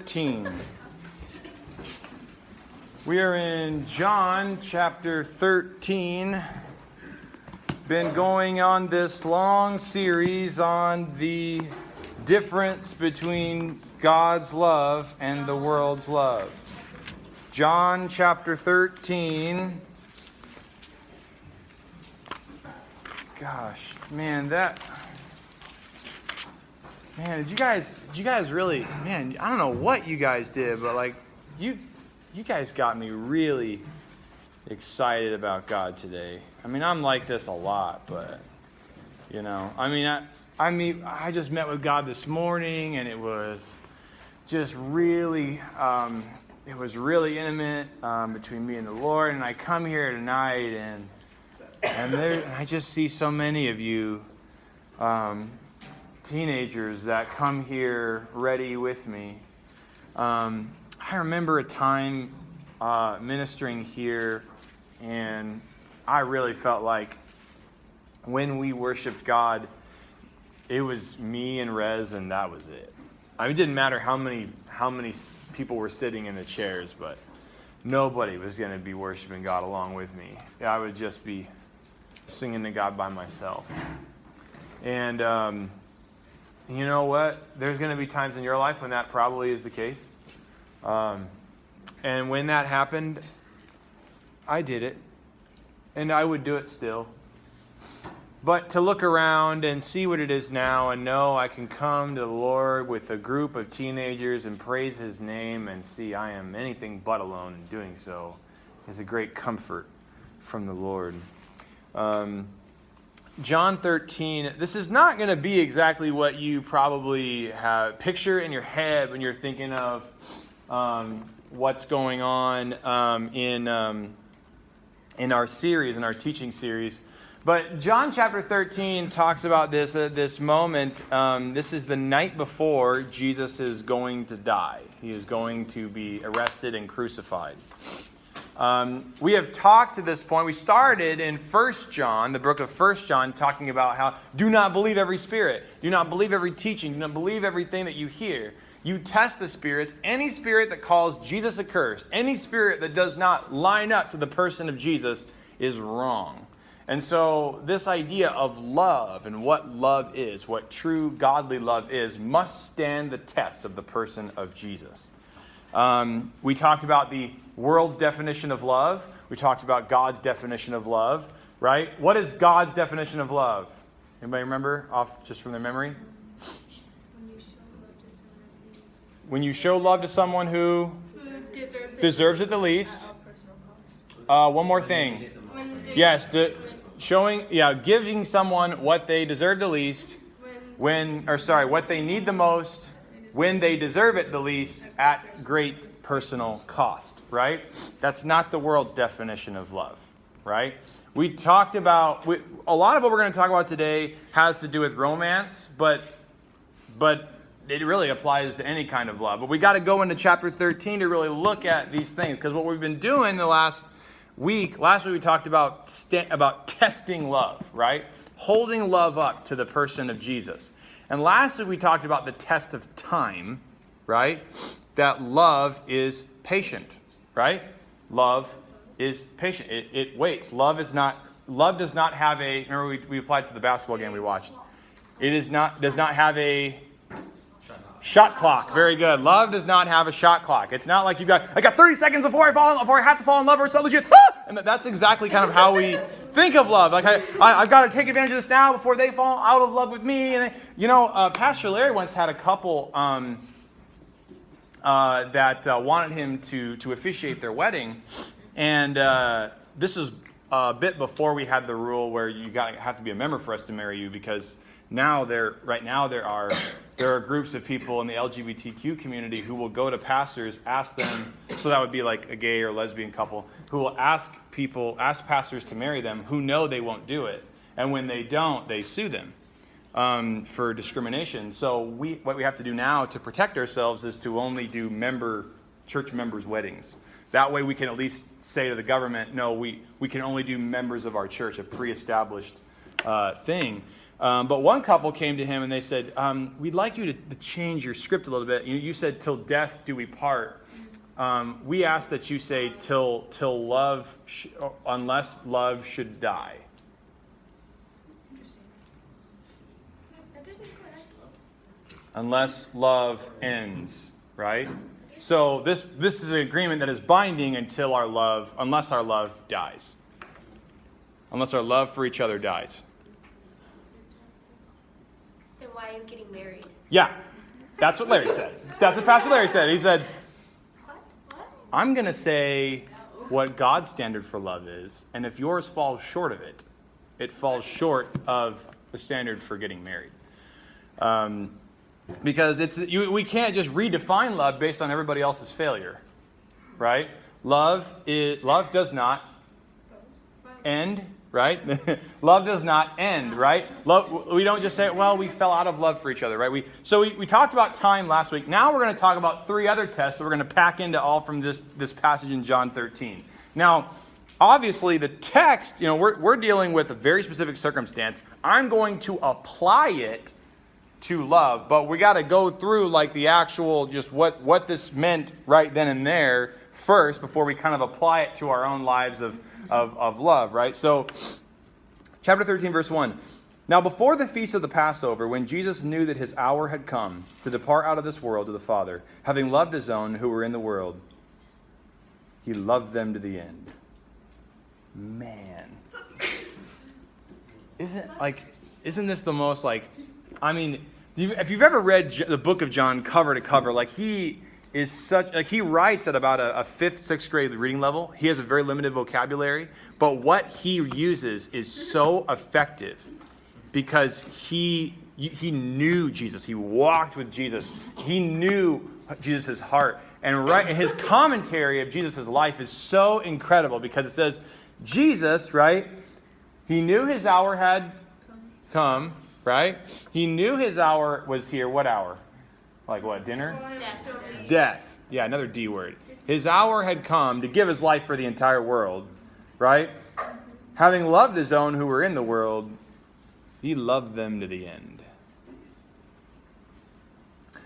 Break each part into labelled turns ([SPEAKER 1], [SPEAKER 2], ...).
[SPEAKER 1] 13. We are in John chapter 13. Been going on this long series on the difference between God's love and the world's love. John chapter 13. Gosh, man, did you guys really, man, I don't know what you guys did, but like, you guys got me really excited about God today. I mean, I'm like this a lot, but, I just met with God this morning, and it was just really, it was really intimate between me and the Lord, and I come here tonight, and I just see so many of you, teenagers that come here ready with me. I remember a time ministering here, and I really felt like when we worshiped God, it was me and Rez, and that was it. I mean, it didn't matter how many people were sitting in the chairs, but nobody was going to be worshiping God along with me. I would just be singing to God by myself. And you know what? There's going to be times in your life when that probably is the case. And when that happened, I did it. And I would do it still. But to look around and see what it is now and know I can come to the Lord with a group of teenagers and praise His name and see I am anything but alone in doing so is a great comfort from the Lord. John 13, this is not going to be exactly what you probably have picture in your head when you're thinking of what's going on in our series, in our teaching series. But John chapter 13 talks about this moment. This is the night before Jesus is going to die. He is going to be arrested and crucified. We have talked to this point. We started in 1 John, the book of 1 John, talking about how do not believe every spirit. Do not believe every teaching. Do not believe everything that you hear. You test the spirits. Any spirit that calls Jesus accursed, any spirit that does not line up to the person of Jesus is wrong. And so this idea of love and what love is, what true godly love is, must stand the test of the person of Jesus. We talked about the world's definition of love. We talked about God's definition of love, right? What is God's definition of love? Anybody remember off just from their memory? When you show love to someone who deserves it the least. One more thing. Yes, giving someone what they deserve the least, what they need the most, when they deserve it the least, at great personal cost, right? That's not the world's definition of love, right? We talked about, a lot of what we're going to talk about today has to do with romance, but it really applies to any kind of love. But we got to go into chapter 13 to really look at these things, because what we've been doing the last week we talked about testing love, right? Holding love up to the person of Jesus. And lastly, we talked about the test of time, right? That love is patient, right? Love is patient. It waits. Love does not have a, remember we applied to the basketball game we watched. It does not have a shot clock. Very good. Love does not have a shot clock. It's not like I got 30 seconds before I have to fall in love or it's so legit. And that's exactly kind of how we think of love. Like I've got to take advantage of this now before they fall out of love with me. And Pastor Larry once had a couple that wanted him to officiate their wedding, and this is a bit before we had the rule where you have to be a member for us to marry you, because now there are groups of people in the LGBTQ community who will go to pastors, ask them, so that would be like a gay or lesbian couple, who will ask pastors to marry them who know they won't do it. And when they don't, they sue them for discrimination. So what we have to do now to protect ourselves is to only do church members' weddings. That way we can at least say to the government, no, we can only do members of our church, a pre-established thing. But one couple came to him and they said, we'd like you to change your script a little bit. You said, till death do we part. We ask that you say, till love, unless love should die. Unless love ends, right? So this is an agreement that is binding unless our love dies. Unless our love for each other dies.
[SPEAKER 2] Then why are you getting married?
[SPEAKER 1] Yeah, that's what Larry said. That's what Pastor Larry said. He said,
[SPEAKER 2] What?
[SPEAKER 1] I'm going to say what God's standard for love is, and if yours falls short of it, it falls short of the standard for getting married. Because we can't just redefine love based on everybody else's failure, right? Love does not end, right? Love does not end, right? Love, we don't just say, well, we fell out of love for each other, right? We talked about time last week. Now we're going to talk about 3 other tests that we're going to pack into all from this passage in John 13. Now, obviously, the text, we're dealing with a very specific circumstance. I'm going to apply it to love, but we got to go through like the actual just what this meant right then and there first before we kind of apply it to our own lives of love, right? So chapter 13 verse 1. Now before the feast of the Passover, when Jesus knew that his hour had come to depart out of this world to the Father, having loved his own who were in the world, he loved them to the end. Man. Isn't this the most if you've ever read the book of John cover to cover, he writes at about a 5th, 6th grade reading level. He has a very limited vocabulary, but what he uses is so effective because he knew Jesus. He walked with Jesus. He knew Jesus' heart. And his commentary of Jesus' life is so incredible because it says, Jesus, right? He knew his hour had come, right? He knew his hour was here. What hour? Like what, dinner? Death. Yeah, another D word. His hour had come to give his life for the entire world, right? Having loved his own who were in the world, he loved them to the end.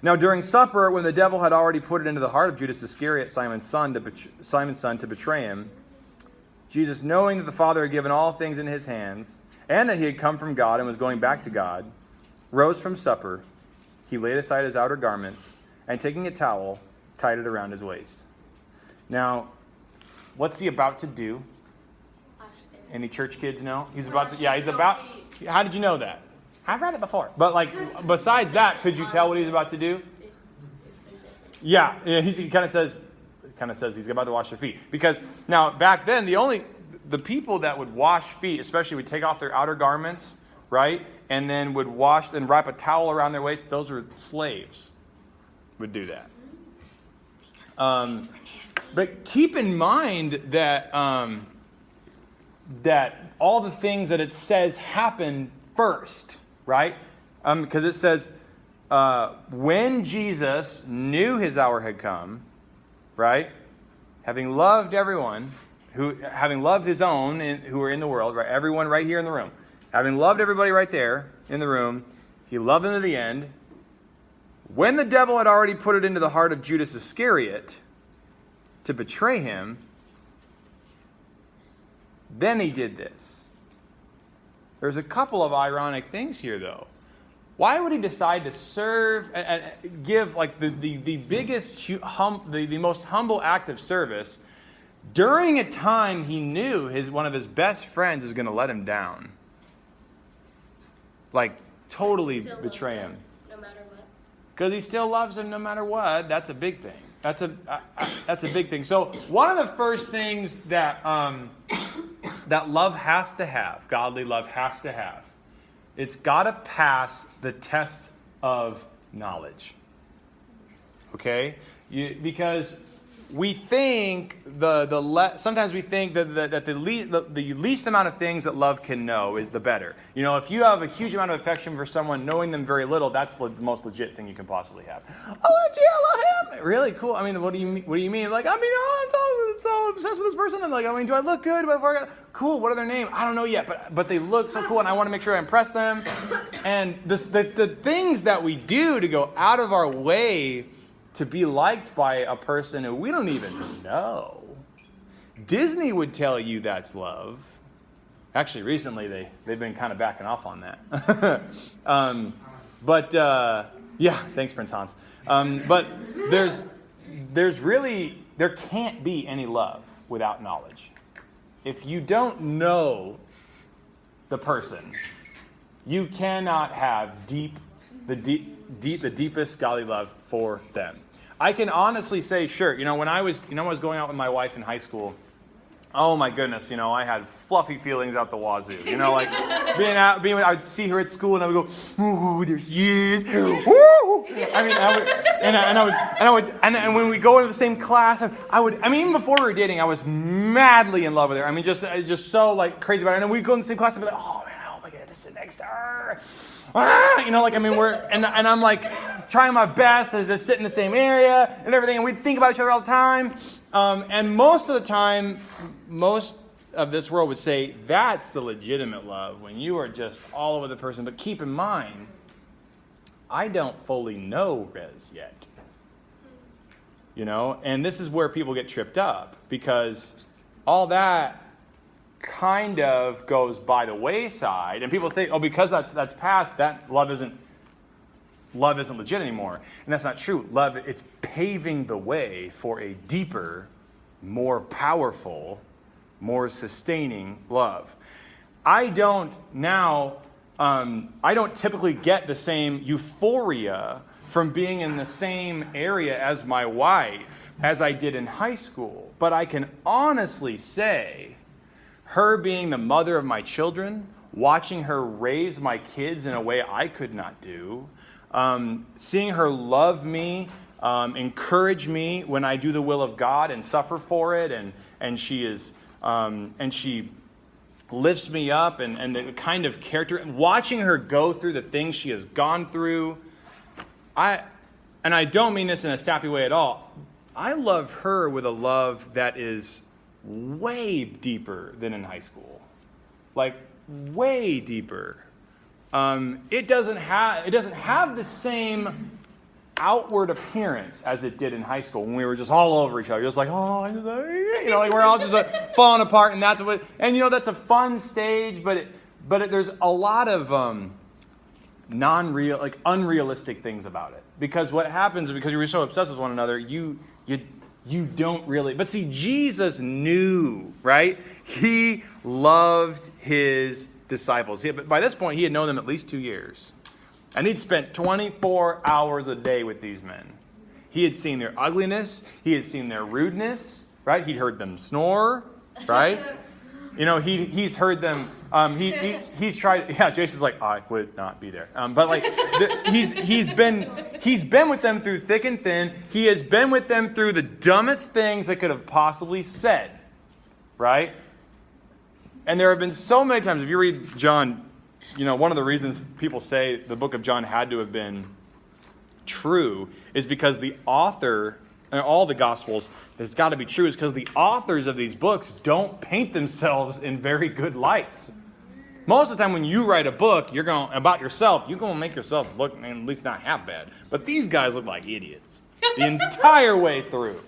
[SPEAKER 1] Now during supper, when the devil had already put it into the heart of Judas Iscariot, Simon's son, to betray him, Jesus, knowing that the Father had given all things in his hands, and that he had come from God and was going back to God, rose from supper. He laid aside his outer garments, and taking a towel, tied it around his waist. Now, what's he about to do? Any church kids know? How did you know that? I've read it before. But besides that, could you tell what he's about to do? Yeah, he kind of says he's about to wash their feet. Because now, back then, the people that would wash feet, especially would take off their outer garments, right? And then would wash and wrap a towel around their waist. Those were slaves would do that. But keep in mind that that all the things that it says happen first, right? Because it says when Jesus knew his hour had come, right? Having loved everyone, having loved his own who were in the world, right? Everyone right here in the room. Having loved everybody right there in the room, he loved them to the end. When the devil had already put it into the heart of Judas Iscariot to betray him, then he did this. There's a couple of ironic things here, though. Why would he decide to serve and give the biggest, the most humble act of service during a time he knew one of his best friends is going to let him down? Totally betray him.
[SPEAKER 2] No matter what.
[SPEAKER 1] Because he still loves him no matter what. That's a big thing. That's a big thing. So one of the first things that that love has to have, godly love has to have, it's got to pass the test of knowledge. Okay? Because we think sometimes we think that the least amount of things that love can know is the better. If you have a huge amount of affection for someone, knowing them very little, that's the most legit thing you can possibly have. Oh, gee, I love him. Really? Cool. I mean, what do you mean? Like, I mean, oh, I'm so obsessed with this person. And like, I mean, do I look good before I got... Cool. What are their name? I don't know yet, but they look so cool, and I want to make sure I impress them. And the things that we do to go out of our way to be liked by a person who we don't even know. Disney would tell you that's love. Actually, recently they've been kind of backing off on that. Yeah, thanks, Prince Hans. But there can't be any love without knowledge. If you don't know the person, you cannot have the deepest godly love for them. I can honestly say, sure, when I was going out with my wife in high school, oh my goodness, I had fluffy feelings out the wazoo. Like I would see her at school and I would go, ooh, there she is. Ooh. I mean, and when we go into the same class, even before we were dating, I was madly in love with her. I mean, just so like crazy about her. And then we'd go in the same class and be like, oh man, I hope I get to sit next to her. I'm like trying my best to sit in the same area and everything, and we'd think about each other all the time. And most of the time, most of this world would say that's the legitimate love, when you are just all over the person. But keep in mind, I don't fully know Rez yet. And this is where people get tripped up, because all that kind of goes by the wayside, and people think, because that's past, that love isn't legit anymore. And that's not true. Love, it's paving the way for a deeper, more powerful, more sustaining love. I don't typically get the same euphoria from being in the same area as my wife as I did in high school. But I can honestly say, her being the mother of my children, watching her raise my kids in a way I could not do, seeing her love me, encourage me when I do the will of God and suffer for it, and she lifts me up, and the kind of character, watching her go through the things she has gone through. I don't mean this in a sappy way at all. I love her with a love that is way deeper than in high school, like way deeper. It doesn't have the same outward appearance as it did in high school, when we were just all over each other, just like, oh, like we're all just falling apart, and that's a fun stage, but there's a lot of unrealistic things about it, because what happens is, because you're so obsessed with one another, you don't really. But see, Jesus knew, right? He loved his disciples. By this point, he had known them at least 2 years. And he'd spent 24 hours a day with these men. He had seen their ugliness. He had seen their rudeness, right? He'd heard them snore, right? He's heard them. He's tried. Yeah, Jason's like, I would not be there. But like, he's been with them through thick and thin. He has been with them through the dumbest things they could have possibly said, right? And there have been so many times, if you read John, one of the reasons people say the book of John had to have been true is because the author, all the Gospels, that's got to be true, is because the authors of these books don't paint themselves in very good lights. Most of the time when you write a book, about yourself, you're going to make yourself look, at least not half bad. But these guys look like idiots the entire way through.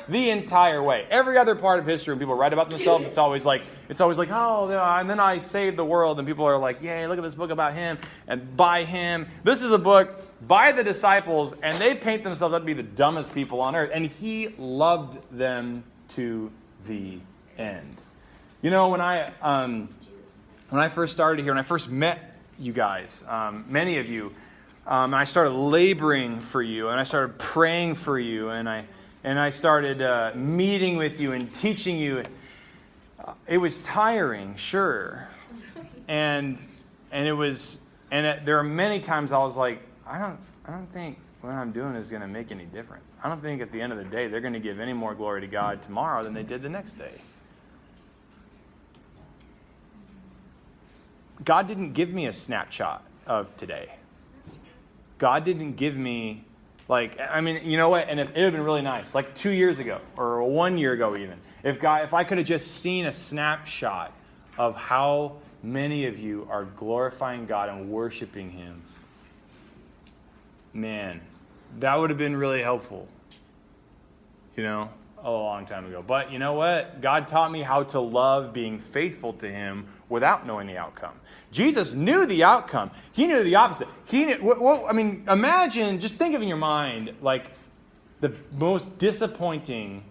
[SPEAKER 1] The entire way. Every other part of history, when people write about themselves, it's always like, oh, and then I saved the world, and people are like, yay, look at this book about him and by him. This is a book by the disciples, and they paint themselves up to be the dumbest people on earth, and he loved them to the end. When I first started here, when I first met you guys, many of you, and I started laboring for you, and I started praying for you, and I started meeting with you and teaching you. It was tiring, sure, and there are many times I was like, I don't think what I'm doing is going to make any difference. I don't think at the end of the day they're going to give any more glory to God tomorrow than they did the next day. God didn't give me a snapshot of today. God didn't give me Like, I mean, you know what? And if it would have been really nice, like 2 years ago or 1 year ago even, if I could have just seen a snapshot of how many of you are glorifying God and worshiping Him, man, that would have been really helpful, you know, a long time ago. But you know what? God taught me how to love being faithful to Him without knowing the outcome. Jesus knew the outcome. He knew the opposite. He knew, I mean, imagine, just think of in your mind, like the most disappointing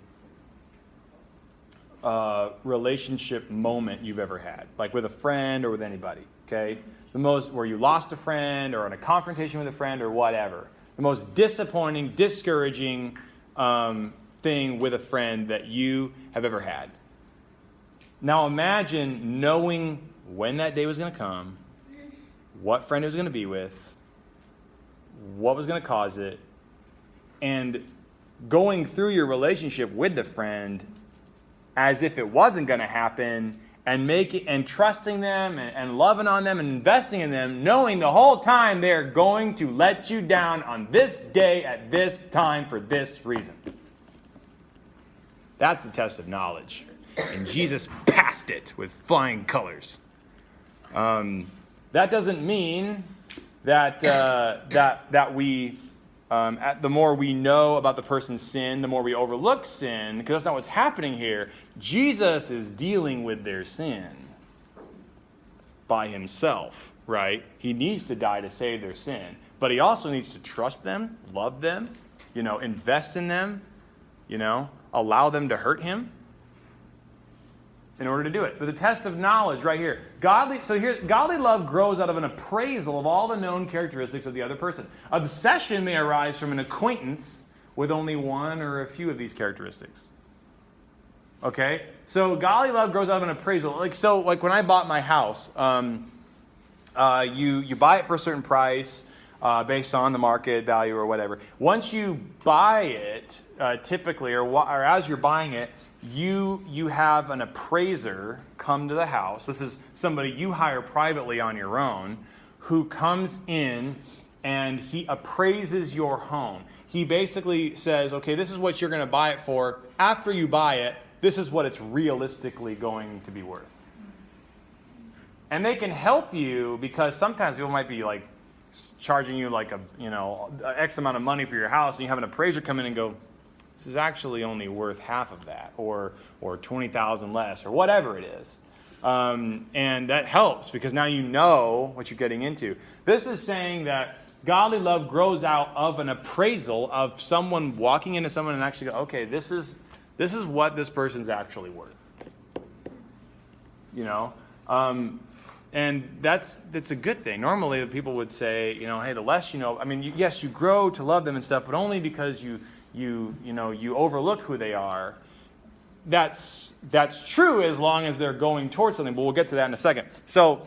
[SPEAKER 1] relationship moment you've ever had, like with a friend or with anybody, okay? The most, where you lost a friend or in a confrontation with a friend or whatever. The most disappointing, discouraging thing with a friend that you have ever had. Now imagine knowing when that day was going to come, what friend it was going to be with, what was going to cause it, and going through your relationship with the friend as if it wasn't going to happen, and trusting them and loving on them and investing in them, knowing the whole time they're going to let you down on this day at this time for this reason. That's the test of knowledge. And Jesus passed it with flying colors. That doesn't mean that we, the more we know about the person's sin, the more we overlook sin, because that's not what's happening here. Jesus is dealing with their sin by Himself, right? He needs to die to save their sin. But He also needs to trust them, love them, invest in them, allow them to hurt Him in order to do it. But the test of knowledge right here. Godly love grows out of an appraisal of all the known characteristics of the other person. Obsession may arise from an acquaintance with only one or a few of these characteristics. Okay? So godly love grows out of an appraisal. Like when I bought my house, you buy it for a certain price based on the market value or whatever. Once you buy it, typically, or as you're buying it, you have an appraiser come to the house. This is somebody you hire privately on your own, who comes in and he appraises your home. He basically says, okay, this is what you're going to buy it for. After you buy it, this is what it's realistically going to be worth. And they can help you, because sometimes people might be like charging you like X amount of money for your house, and you have an appraiser come in and go, this is actually only worth half of that, or $20,000 less, or whatever it is. And that helps, because now you know what you're getting into. This is saying that godly love grows out of an appraisal of someone walking into someone and actually go, okay, this is what this person's actually worth. And that's a good thing. Normally, people would say, hey, the less you know. I mean, yes, you grow to love them and stuff, but only because you overlook who they are. That's true as long as they're going towards something, but we'll get to that in a second. So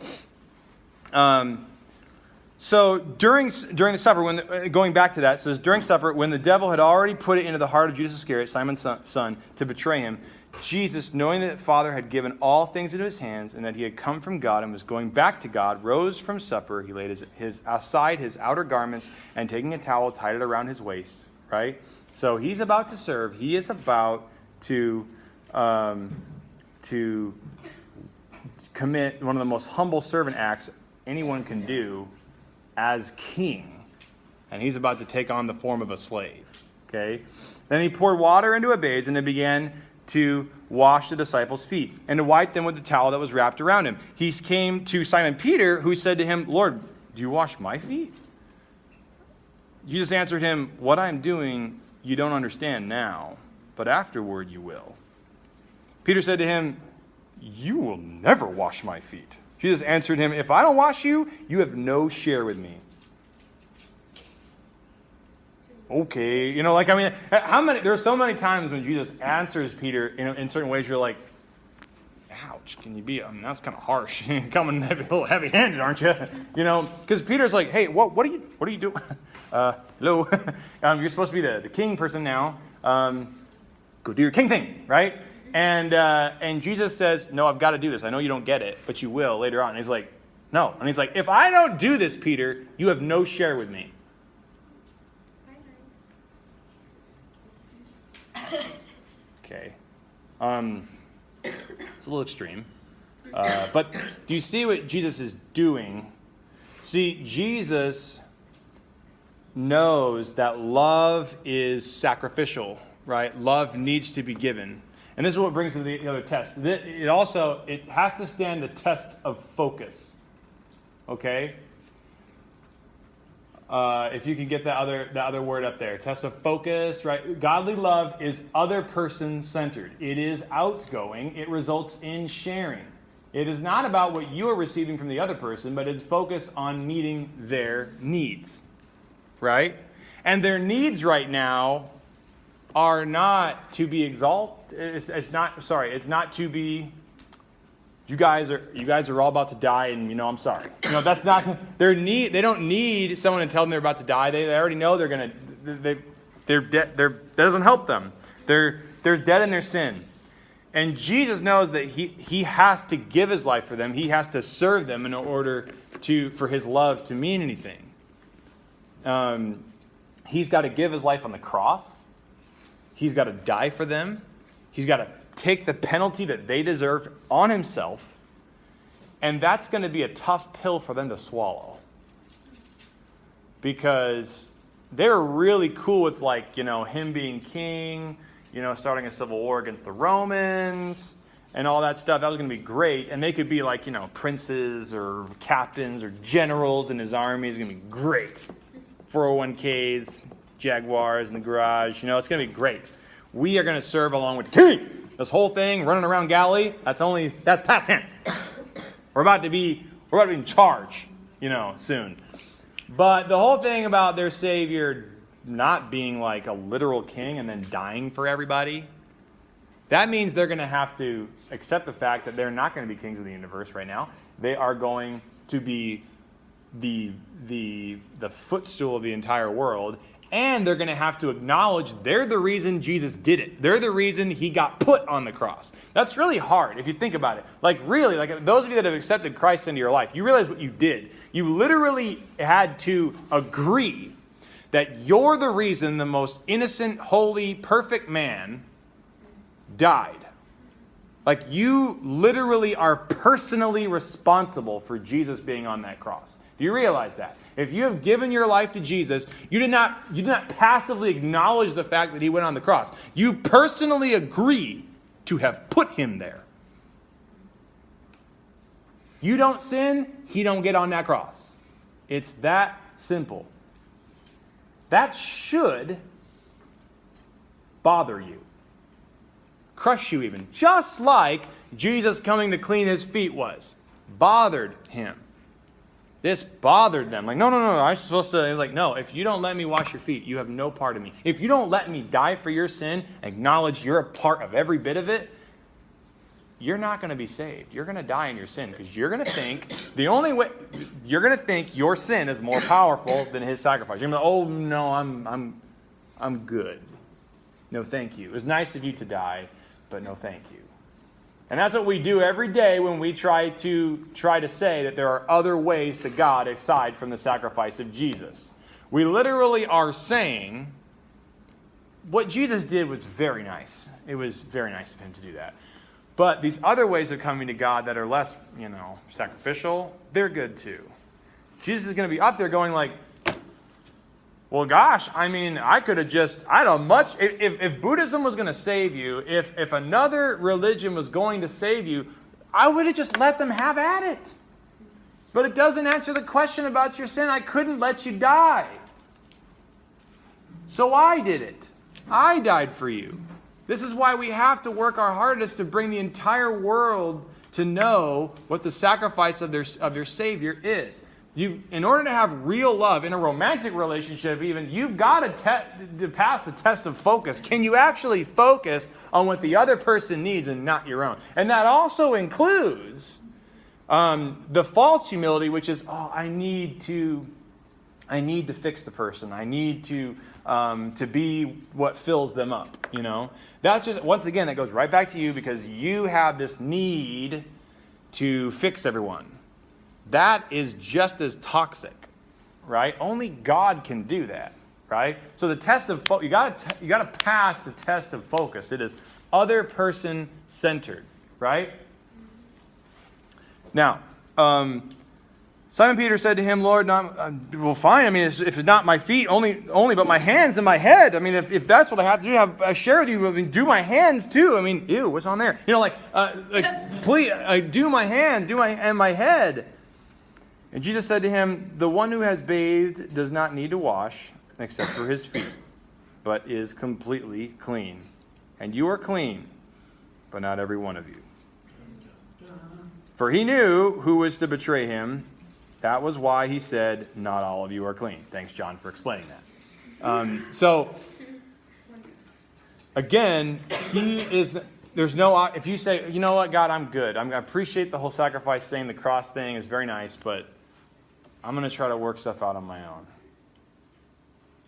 [SPEAKER 1] during the supper, going back to that, it says, during supper, when the devil had already put it into the heart of Judas Iscariot, Simon's son, to betray him, Jesus, knowing that the Father had given all things into His hands, and that He had come from God and was going back to God, rose from supper. He laid aside his outer garments, and taking a towel, tied it around his waist. Right? So He's about to serve. He is about to commit one of the most humble servant acts anyone can do as king. And He's about to take on the form of a slave. Okay? Then He poured water into a basin and began to wash the disciples' feet and to wipe them with the towel that was wrapped around Him. He came to Simon Peter, who said to Him, Lord, do you wash my feet? Jesus answered him, what I'm doing you don't understand now, but afterward you will. Peter said to him, you will never wash my feet. Jesus answered him, if I don't wash you, you have no share with me. Okay, there are so many times when Jesus answers Peter in certain ways you're like, ouch, can you be, that's kind of harsh. Coming a little heavy-handed, aren't you? Because Peter's like, hey, what are you doing? Hello? You're supposed to be the king person now. Go do your king thing, right? And Jesus says, no, I've got to do this. I know you don't get it, but you will later on. And He's like, no. And He's like, if I don't do this, Peter, you have no share with me. Okay. It's a little extreme. But do you see what Jesus is doing? See, Jesus knows that love is sacrificial, right? Love needs to be given. And this is what brings to the other test. It has to stand the test of focus. Okay? If you can get the other word up there. Test of focus, right? Godly love is other person centered. It is outgoing. It results in sharing. It is not about what you are receiving from the other person, but it's focused on meeting their needs. Right? And their needs right now are not to be exalted. It's not to be, you guys are all about to die, and I'm sorry. That's not their need. They don't need someone to tell them they're about to die. They already know they're dead. That doesn't help them. They're dead in their sin. And Jesus knows that he has to give his life for them. He has to serve them in order for his love to mean anything. He's got to give his life on the cross. He's got to die for them. He's got to take the penalty that they deserve on himself. And that's going to be a tough pill for them to swallow. Because they're really cool with him being king, starting a civil war against the Romans and all that stuff. That was going to be great. And they could be princes or captains or generals in his army. It's going to be great. 401ks, Jaguars in the garage. It's going to be great. We are going to serve along with the king. This whole thing, running around Galilee, that's past tense. We're about to be in charge, soon. But the whole thing about their Savior not being like a literal king and then dying for everybody, that means they're going to have to accept the fact that they're not going to be kings of the universe right now. They are going to be the footstool of the entire world, and they're going to have to acknowledge they're the reason Jesus did it. They're the reason he got put on the cross. That's really hard if you think about it. Really, those of you that have accepted Christ into your life, you realize what you did. You literally had to agree that you're the reason the most innocent, holy, perfect man died. You literally are personally responsible for Jesus being on that cross. Do you realize that? If you have given your life to Jesus, you did not passively acknowledge the fact that he went on the cross. You personally agree to have put him there. You don't sin, he don't get on that cross. It's that simple. That should bother you. Crush you even. Just like Jesus coming to clean his feet bothered him. This bothered them. No, I'm supposed to. He's no, if you don't let me wash your feet, you have no part of me. If you don't let me die for your sin, acknowledge you're a part of every bit of it, you're not going to be saved. You're going to die in your sin because you're going to think your sin is more powerful than his sacrifice. You're going to oh no, I'm good. No, thank you. It was nice of you to die, but no, thank you. And that's what we do every day when we try to say that there are other ways to God aside from the sacrifice of Jesus. We literally are saying what Jesus did was very nice. It was very nice of him to do that. But these other ways of coming to God that are less, sacrificial, they're good too. Jesus is going to be up there going well, gosh, I could have if Buddhism was going to save you, if another religion was going to save you, I would have just let them have at it. But it doesn't answer the question about your sin. I couldn't let you die. So I did it. I died for you. This is why we have to work our hardest to bring the entire world to know what the sacrifice of their Savior is. In order to have real love in a romantic relationship even, you've got to pass the test of focus. Can you actually focus on what the other person needs and not your own? And that also includes the false humility, which is, I need to fix the person. I need to be what fills them up. That's just, once again, that goes right back to you because you have this need to fix everyone. That is just as toxic, right? Only God can do that, right? So the test of you got to pass the test of focus. It is other person centered, right? Now, Simon Peter said to him, Lord, well, fine. I mean, if it's not my feet only, but my hands and my head. I mean, if that's what I have to do, I share with you. I mean, do my hands too. I mean, ew, what's on there? You know, please, do my hands, and my head. And Jesus said to him, the one who has bathed does not need to wash except for his feet, but is completely clean. And you are clean, but not every one of you. For he knew who was to betray him. That was why he said, not all of you are clean. Thanks, John, for explaining that. So, again, there's no, if you say, you know what, God, I'm good. I appreciate the whole sacrifice thing, the cross thing is very nice, but I'm going to try to work stuff out on my own.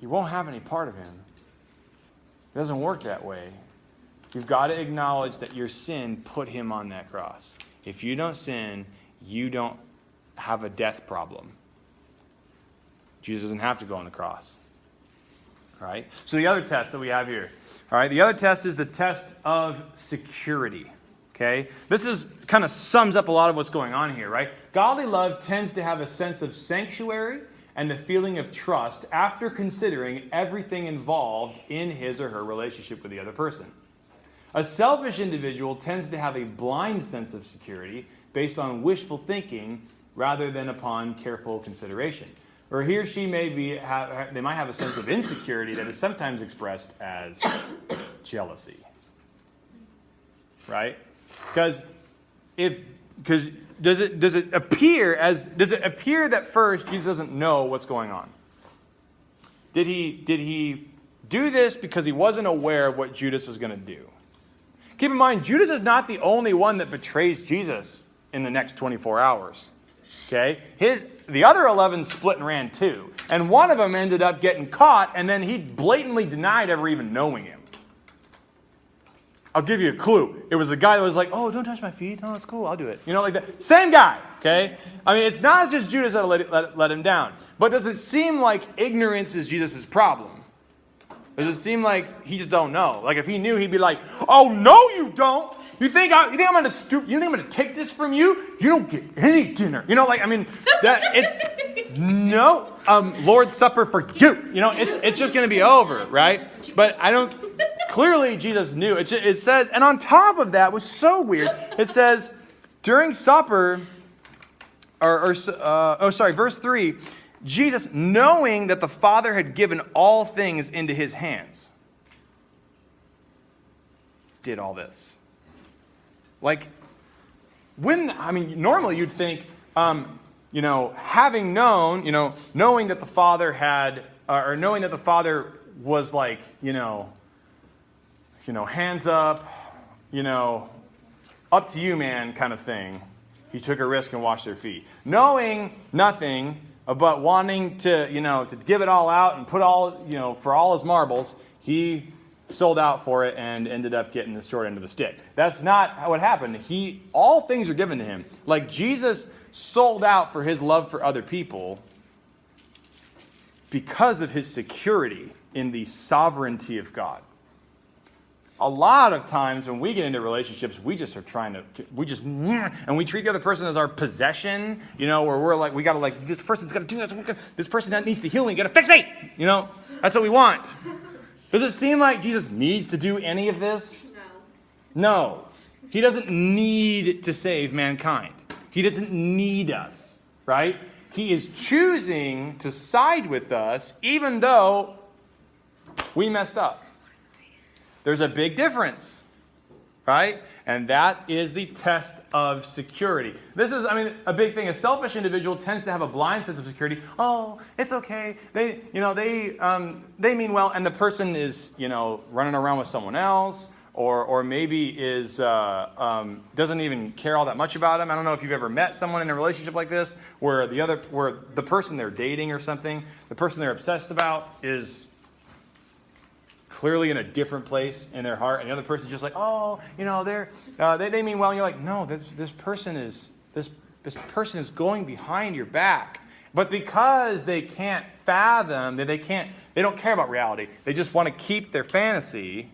[SPEAKER 1] You won't have any part of him. It doesn't work that way. You've got to acknowledge that your sin put him on that cross. If you don't sin, you don't have a death problem. Jesus doesn't have to go on the cross. All right? So the other test that we have here. All right? The other test is the test of security. Okay? This is kind of sums up a lot of what's going on here, right? Godly love tends to have a sense of sanctuary and the feeling of trust after considering everything involved in his or her relationship with the other person. A selfish individual tends to have a blind sense of security based on wishful thinking rather than upon careful consideration. Or he or she they might have a sense of insecurity that is sometimes expressed as jealousy. Right? Because does it appear that first Jesus doesn't know what's going on? Did he do this because he wasn't aware of what Judas was going to do? Keep in mind, Judas is not the only one that betrays Jesus in the next 24 hours. Okay? The other 11 split and ran too. And one of them ended up getting caught, and then he blatantly denied ever even knowing him. I'll give you a clue. It was a guy that was like, oh, don't touch my feet. Oh, it's cool. I'll do it. You know, like that. Same guy. Okay? I mean, it's not just Judas that let him down. But does it seem like ignorance is Jesus' problem? Does it seem like he just don't know? Like if he knew, he'd be like, "Oh no, you don't. You think I'm going to stoop? You think I'm going to take this from you? You don't get any dinner." You know, like I mean, that it's no Lord's Supper for you. You know, it's just going to be over, right? But I don't. Clearly, Jesus knew. It says, and on top of that was so weird. It says during supper, verse 3. Jesus, knowing that the Father had given all things into his hands, did all this. Like, normally you'd think, having known, knowing that the Father had, or knowing that the Father was like, hands up, up to you, man, kind of thing. He took a risk and washed their feet. Knowing nothing, but wanting to, to give it all out and put all, for all his marbles, he sold out for it and ended up getting the short end of the stick. That's not what happened. All things are given to him. Like Jesus sold out for his love for other people because of his security in the sovereignty of God. A lot of times when we get into relationships, we just are and we treat the other person as our possession, where we're like, we got to this person's got to do this. This person that needs to heal me, got to fix me. That's what we want. Does it seem like Jesus needs to do any of this? No. He doesn't need to save mankind. He doesn't need us, right? He is choosing to side with us even though we messed up. There's a big difference, right? And that is the test of security. This is, a big thing. A selfish individual tends to have a blind sense of security. Oh, it's okay. They mean well, and the person is, running around with someone else, or maybe is doesn't even care all that much about him. I don't know if you've ever met someone in a relationship like this, where the person they're dating or something, the person they're obsessed about is clearly in a different place in their heart, and the other person's just like, oh, they mean well, and you're like, no, this person is going behind your back, But because they can't fathom, they don't care about reality. They just want to keep their fantasy.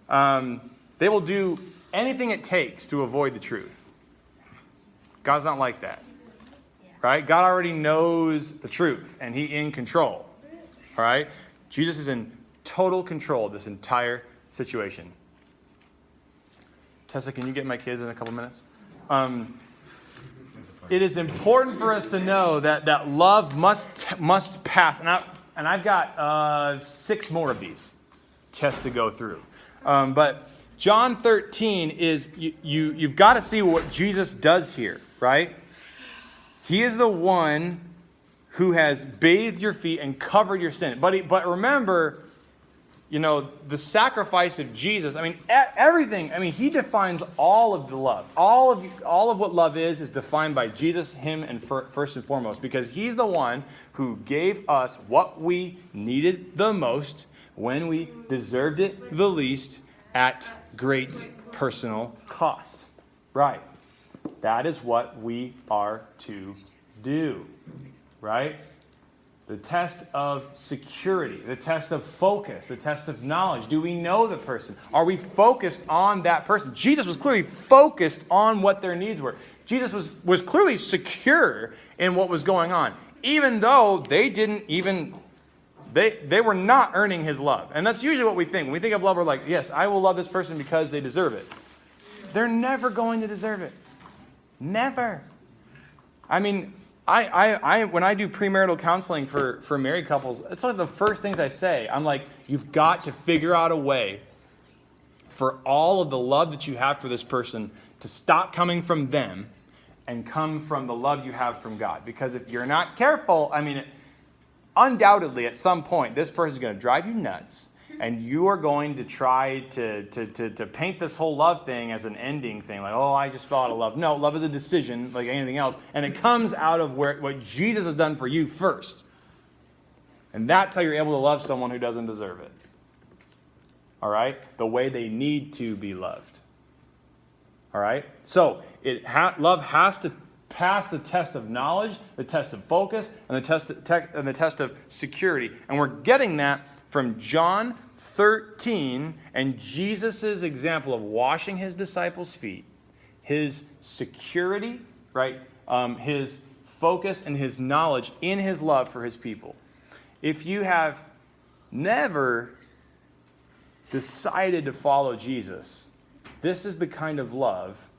[SPEAKER 1] They will do anything it takes to avoid the truth. God's not like that. Right? God already knows the truth, and He's in control. All right? Jesus is in total control of this entire situation. Tessa, can you get my kids in a couple minutes? It is important for us to know that love must pass. And I've got 6 more of these tests to go through. But John 13 is, you've got to see what Jesus does here, right? He is the one who has bathed your feet and covered your sin. But remember, the sacrifice of Jesus, everything, He defines all of the love. All of what love is defined by Jesus, Him, and first and foremost, because He's the one who gave us what we needed the most when we deserved it the least at great personal cost. Right. That is what we are to do. Right? The test of security, the test of focus, the test of knowledge. Do we know the person? Are we focused on that person? Jesus was clearly focused on what their needs were. Jesus was clearly secure in what was going on, even though they were not earning His love. And that's usually what we think. When we think of love, we're like, yes, I will love this person because they deserve it. They're never going to deserve it. Never. When I do premarital counseling for married couples, it's one of the first things I say. I'm like, you've got to figure out a way for all of the love that you have for this person to stop coming from them and come from the love you have from God. Because if you're not careful, undoubtedly at some point, this person is going to drive you nuts. And you are going to try to paint this whole love thing as an ending thing. Like, oh, I just fell out of love. No, love is a decision like anything else. And it comes out of what Jesus has done for you first. And that's how you're able to love someone who doesn't deserve it. All right? The way they need to be loved. All right? So, love has to pass the test of knowledge, the test of focus, and the test of security. And we're getting that from John 13 and Jesus' example of washing His disciples' feet, His security, right? His focus and His knowledge in His love for His people. If you have never decided to follow Jesus, this is the kind of love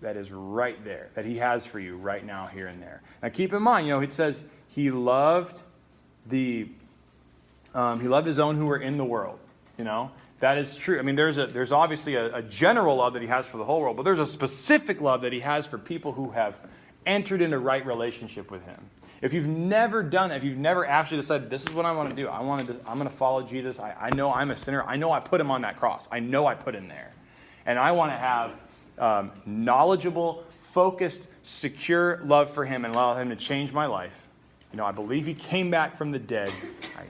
[SPEAKER 1] that is right there, that He has for you right now, here and there. Now keep in mind, it says He loved He loved His own who were in the world. That is true. There's obviously a general love that He has for the whole world, but there's a specific love that He has for people who have entered into right relationship with Him. If you've never done that, if you've never actually decided, this is what I want to do, I'm going to follow Jesus. I know I'm a sinner. I know I put Him on that cross. I know I put Him there. And I want to have knowledgeable, focused, secure love for Him and allow Him to change my life. I believe He came back from the dead.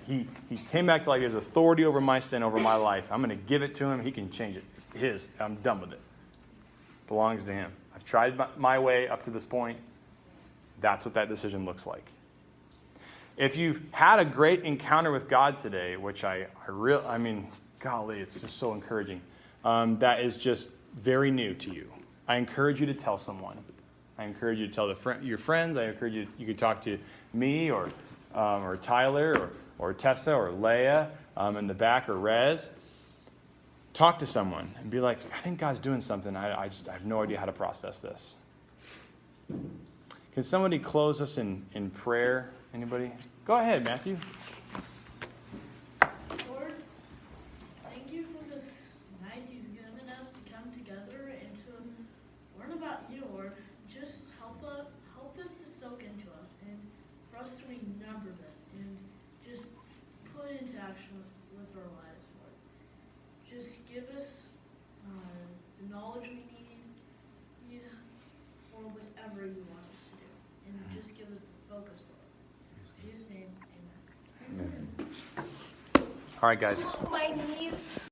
[SPEAKER 1] He came back to life. He has authority over my sin, over my life. I'm going to give it to Him. He can change it. It's His. I'm done with it. It belongs to Him. I've tried my way up to this point. That's what that decision looks like. If you've had a great encounter with God today, which golly, it's just so encouraging. That is just very new to you. I encourage you to tell someone. I encourage you to tell your friends. I encourage you can talk to me or Tyler or Tessa or Leah in the back or Rez. Talk to someone and be like, I think God's doing something. I have no idea how to process this. Can somebody close us in prayer? Anybody? Go ahead, Matthew.
[SPEAKER 3] Lord, thank you for this night you've given us to come together and to learn about you, Lord. Just help this to soak into us and for us to remember this and just put it into action with our lives, Lord. Just give us the knowledge we need for whatever you want us to do. And just give us the focus, Lord. In Jesus' name, amen.
[SPEAKER 1] All right, guys.
[SPEAKER 2] My knees.